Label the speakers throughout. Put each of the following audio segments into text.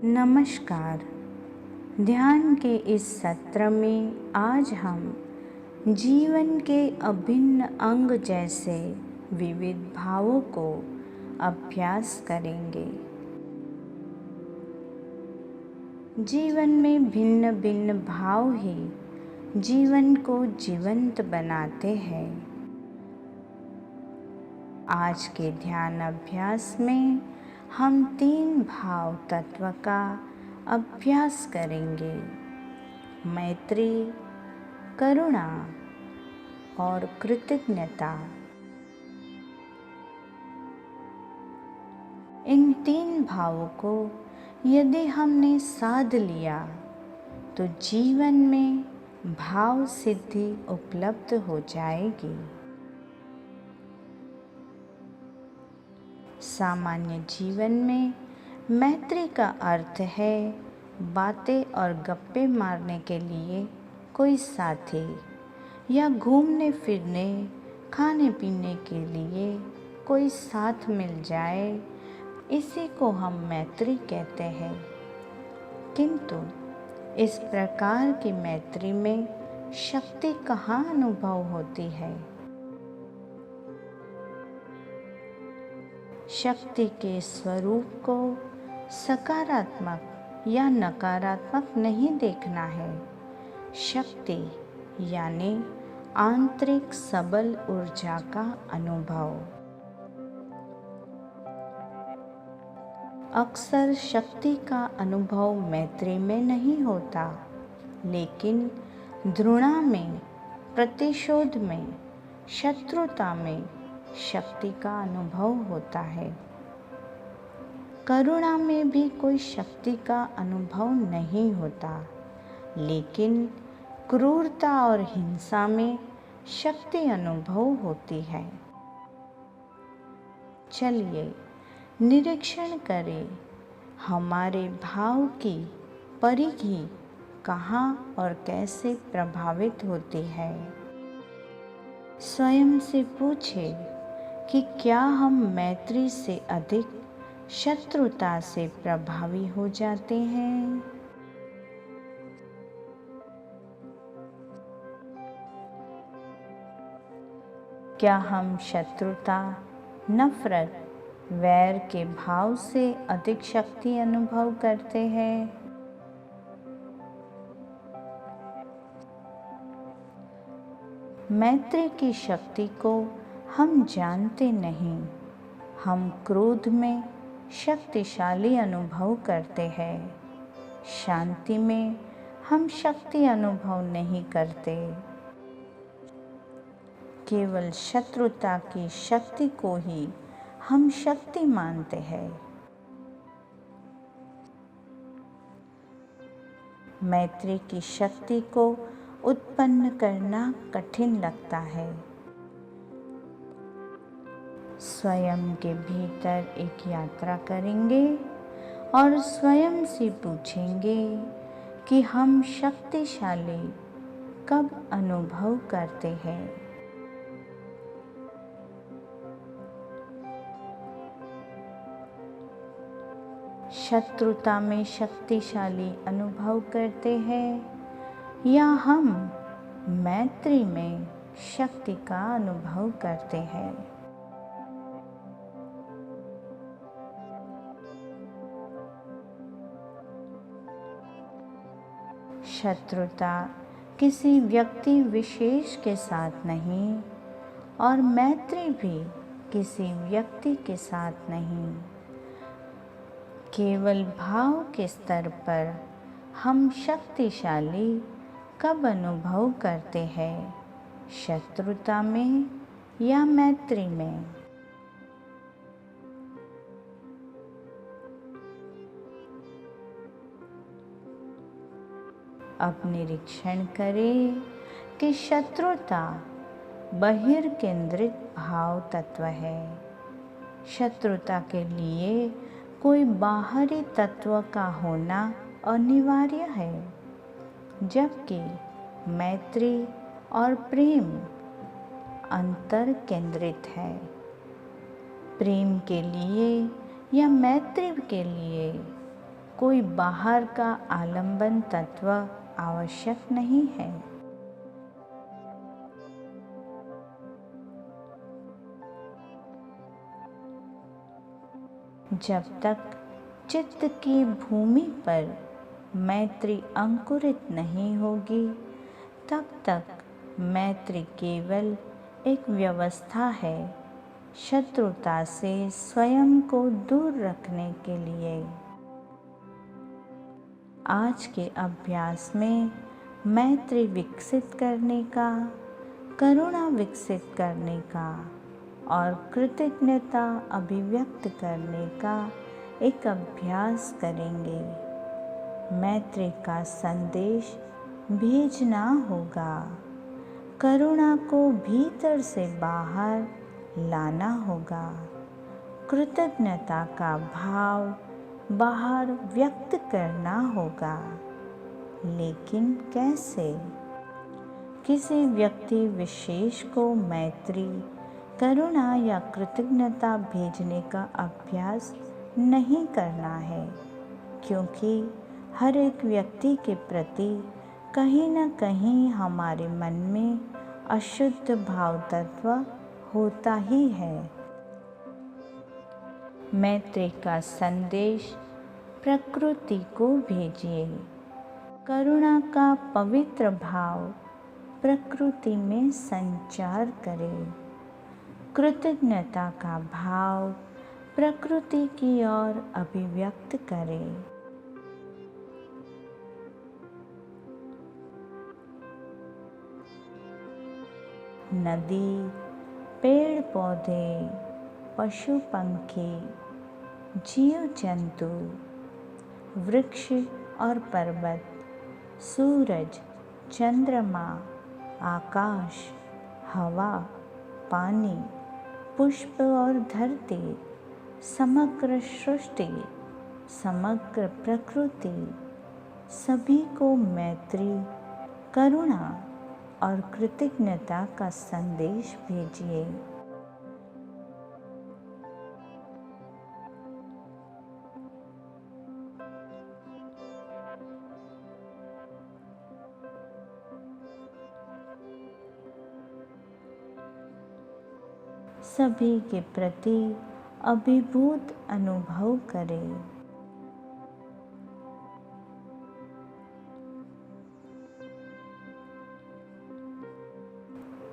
Speaker 1: नमस्कार। ध्यान के इस सत्र में आज हम जीवन के अभिन्न अंग जैसे विविध भावों को अभ्यास करेंगे। जीवन में भिन्न भिन्न भाव ही जीवन को जीवंत बनाते हैं। आज के ध्यान अभ्यास में हम 3 भाव तत्व का अभ्यास करेंगे: मैत्री, करुणा और कृतज्ञता। इन 3 भावों को यदि हमने साध लिया तो जीवन में भाव सिद्धि उपलब्ध हो जाएगी। सामान्य जीवन में मैत्री का अर्थ है बातें और गप्पे मारने के लिए कोई साथी, या घूमने फिरने खाने पीने के लिए कोई साथ मिल जाए, इसी को हम मैत्री कहते हैं। किंतु इस प्रकार की मैत्री में शक्ति कहाँ अनुभव होती है? शक्ति के स्वरूप को सकारात्मक या नकारात्मक नहीं देखना है। शक्ति यानी आंतरिक सबल ऊर्जा का अनुभव। अक्सर शक्ति का अनुभव मैत्री में नहीं होता, लेकिन घृणा में, प्रतिशोध में, शत्रुता में शक्ति का अनुभव होता है। करुणा में भी कोई शक्ति का अनुभव नहीं होता, लेकिन क्रूरता और हिंसा में शक्ति अनुभव होती है। चलिए निरीक्षण करें, हमारे भाव की परिधि कहाँ और कैसे प्रभावित होती है। स्वयं से पूछें कि क्या हम मैत्री से अधिक शत्रुता से प्रभावी हो जाते हैं? क्या हम शत्रुता, नफरत, वैर के भाव से अधिक शक्ति अनुभव करते हैं? मैत्री की शक्ति को हम जानते नहीं। हम क्रोध में शक्तिशाली अनुभव करते हैं, शांति में हम शक्ति अनुभव नहीं करते। केवल शत्रुता की शक्ति को ही हम शक्ति मानते हैं। मैत्री की शक्ति को उत्पन्न करना कठिन लगता है। स्वयं के भीतर एक यात्रा करेंगे और स्वयं से पूछेंगे कि हम शक्तिशाली कब अनुभव करते हैं। शत्रुता में शक्तिशाली अनुभव करते हैं या हम मैत्री में शक्ति का अनुभव करते हैं। शत्रुता किसी व्यक्ति विशेष के साथ नहीं और मैत्री भी किसी व्यक्ति के साथ नहीं। केवल भाव के स्तर पर हम शक्तिशाली कब अनुभव करते हैं, शत्रुता में या मैत्री में। अब निरीक्षण करें कि शत्रुता बहिर्केंद्रित भाव तत्व है। शत्रुता के लिए कोई बाहरी तत्व का होना अनिवार्य है, जबकि मैत्री और प्रेम अंतर केंद्रित है। प्रेम के लिए या मैत्री के लिए कोई बाहर का आलंबन तत्व आवश्यक नहीं है। जब तक चित्त की भूमि पर मैत्री अंकुरित नहीं होगी, तब तक मैत्री केवल एक व्यवस्था है, शत्रुता से स्वयं को दूर रखने के लिए। आज के अभ्यास में मैत्री विकसित करने का, करुणा विकसित करने का और कृतज्ञता अभिव्यक्त करने का एक अभ्यास करेंगे। मैत्री का संदेश भेजना होगा, करुणा को भीतर से बाहर लाना होगा, कृतज्ञता का भाव बाहर व्यक्त करना होगा। लेकिन कैसे? किसी व्यक्ति विशेष को मैत्री, करुणा या कृतज्ञता भेजने का अभ्यास नहीं करना है, क्योंकि हर एक व्यक्ति के प्रति कहीं न कहीं हमारे मन में अशुद्ध भाव तत्व होता ही है। मैत्री का संदेश प्रकृति को भेजिए। करुणा का पवित्र भाव प्रकृति में संचार करें। कृतज्ञता का भाव प्रकृति की ओर अभिव्यक्त करें। नदी, पेड़ पौधे, पशु पंखी, जीव जंतु, वृक्ष और पर्वत, सूरज, चंद्रमा, आकाश, हवा, पानी, पुष्प और धरती, समग्र सृष्टि, समग्र प्रकृति, सभी को मैत्री, करुणा और कृतज्ञता का संदेश भेजिए। सभी के प्रति अभिभूत अनुभव करें।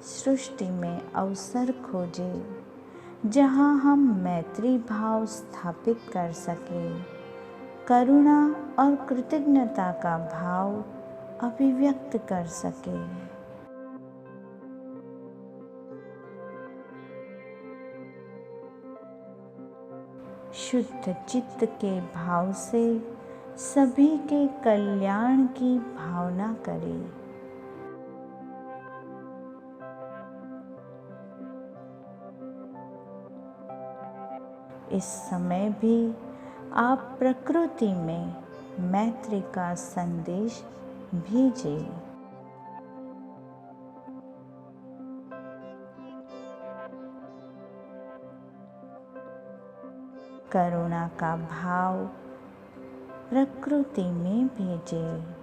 Speaker 1: सृष्टि में अवसर खोजें जहां हम मैत्री भाव स्थापित कर सकें, करुणा और कृतज्ञता का भाव अभिव्यक्त कर सकें। शुद्ध चित्त के भाव से सभी के कल्याण की भावना करें। इस समय भी आप प्रकृति में मैत्री का संदेश भेजें। करुणा का भाव प्रकृति में भेजें।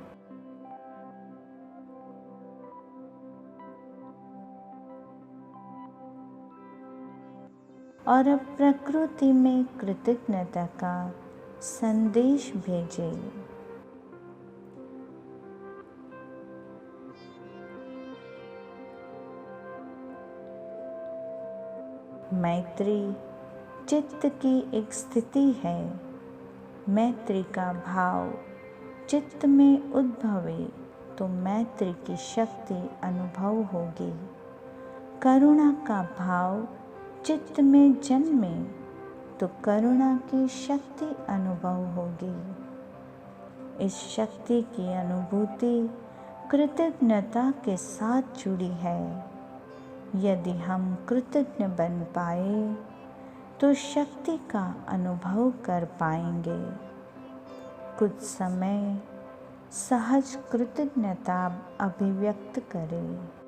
Speaker 1: और अब प्रकृति में कृतज्ञता का संदेश भेजें। मैत्री चित्त की एक स्थिति है। मैत्री का भाव चित्त में उद्भवे तो मैत्री की शक्ति अनुभव होगी। करुणा का भाव चित्त में जन्मे तो करुणा की शक्ति अनुभव होगी। इस शक्ति की अनुभूति कृतज्ञता के साथ जुड़ी है। यदि हम कृतज्ञ बन पाए तो शक्ति का अनुभव कर पाएंगे। कुछ समय सहज कृतज्ञता अभिव्यक्त करें।